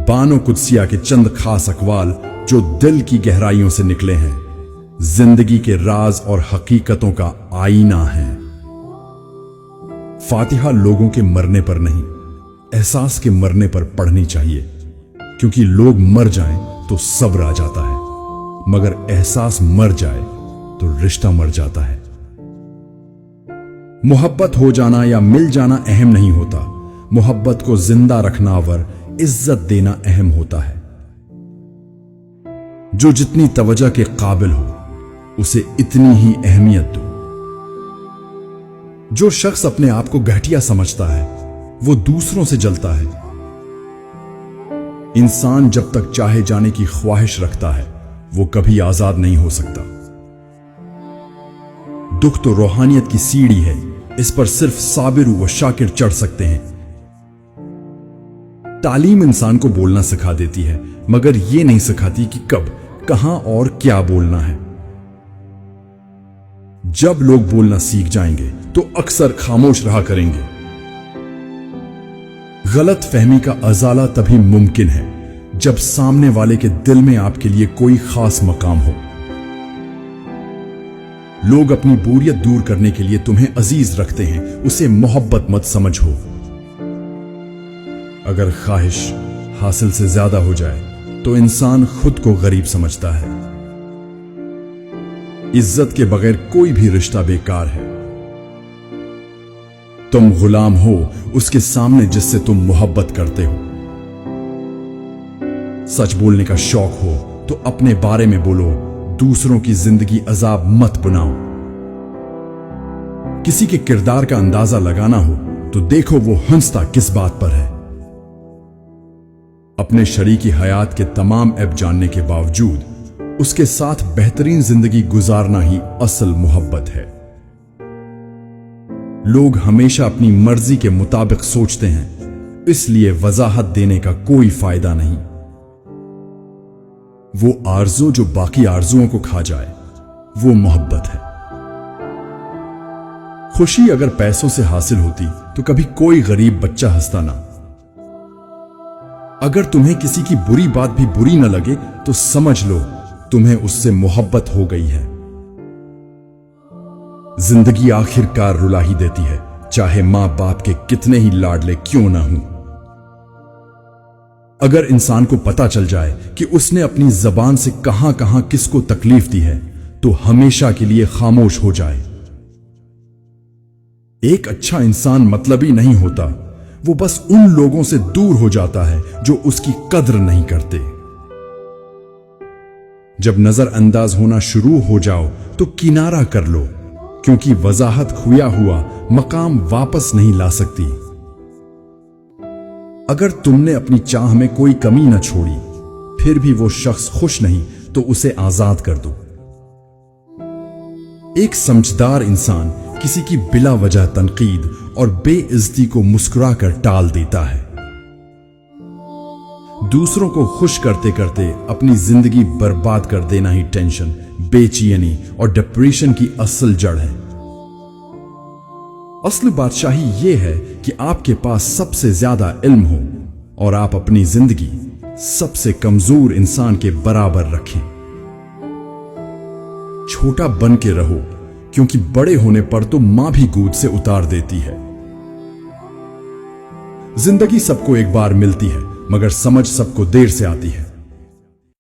बानो कुदसिया के चंद खास अकवाल जो दिल की गहराइयों से निकले हैं, जिंदगी के राज और हकीकतों का आईना है। फातिहा लोगों के मरने पर नहीं, एहसास के मरने पर पढ़नी चाहिए, क्योंकि लोग मर जाएं तो सब्र आ जाता है, मगर एहसास मर जाए तो रिश्ता मर जाता है। मोहब्बत हो जाना या मिल जाना अहम नहीं होता, मोहब्बत को जिंदा रखना और इज्जत देना अहम होता है। जो जितनी तवज्जो के काबिल हो उसे इतनी ही अहमियत दो। जो शख्स अपने आप को घटिया समझता है वो दूसरों से जलता है। इंसान जब तक चाहे जाने की ख्वाहिश रखता है वो कभी आजाद नहीं हो सकता। दुख तो रूहानियत की सीढ़ी है, इस पर सिर्फ साबिर व शाकिर चढ़ सकते हैं। तालीम इंसान को बोलना सिखा देती है, मगर यह नहीं सिखाती कि कब, कहां और क्या बोलना है। जब लोग बोलना सीख जाएंगे तो अक्सर खामोश रहा करेंगे। गलत फहमी का अजाला तभी मुमकिन है जब सामने वाले के दिल में आपके लिए कोई खास मकाम हो। लोग अपनी बोरियत दूर करने के लिए तुम्हें अजीज रखते हैं, उसे मोहब्बत मत समझो। अगर ख्वाहिश हासिल से ज्यादा हो जाए तो इंसान खुद को गरीब समझता है। इज्जत के बगैर कोई भी रिश्ता बेकार है। तुम गुलाम हो उसके सामने जिससे तुम मोहब्बत करते हो। सच बोलने का शौक हो तो अपने बारे में बोलो, दूसरों की जिंदगी अजाब मत बनाओ। किसी के किरदार का अंदाजा लगाना हो तो देखो वो हंसता किस बात पर है। अपने शरीकी हयात के तमाम ऐब जानने के बावजूद उसके साथ बेहतरीन जिंदगी गुजारना ही असल मोहब्बत है। लोग हमेशा अपनी मर्जी के मुताबिक सोचते हैं, इसलिए वजाहत देने का कोई फायदा नहीं। वो आरज़ू जो बाकी आरज़ुओं को खा जाए वो मोहब्बत है। खुशी अगर पैसों से हासिल होती तो कभी कोई गरीब बच्चा हंसता ना। अगर तुम्हें किसी की बुरी बात भी बुरी न लगे तो समझ लो तुम्हें उससे मोहब्बत हो गई है। जिंदगी आखिरकार रुला ही देती है, चाहे मां बाप के कितने ही लाडले क्यों ना हों। अगर इंसान को पता चल जाए कि उसने अपनी जबान से कहां कहां किसको तकलीफ दी है तो हमेशा के लिए खामोश हो जाए। एक अच्छा इंसान मतलबी नहीं होता, वो बस उन लोगों से दूर हो जाता है जो उसकी कद्र नहीं करते। जब नजरअंदाज होना शुरू हो जाओ तो किनारा कर लो, क्योंकि वजाहत खोया हुआ मकाम वापस नहीं ला सकती। अगर तुमने अपनी चाह में कोई कमी न छोड़ी फिर भी वो शख्स खुश नहीं तो उसे आजाद कर दो। एक समझदार इंसान किसी की बिला वजह तनकीद और बेइज्जती को मुस्कुराकर टाल देता है। दूसरों को खुश करते करते अपनी जिंदगी बर्बाद कर देना ही टेंशन, बेचैनी और डिप्रेशन की असल जड़ है। असली बादशाही यह है कि आपके पास सबसे ज्यादा इल्म हो और आप अपनी जिंदगी सबसे कमजोर इंसान के बराबर रखें। छोटा बन के रहो, क्योंकि बड़े होने पर तो मां भी गोद से उतार देती है। जिंदगी सबको एक बार मिलती है, मगर समझ सबको देर से आती है।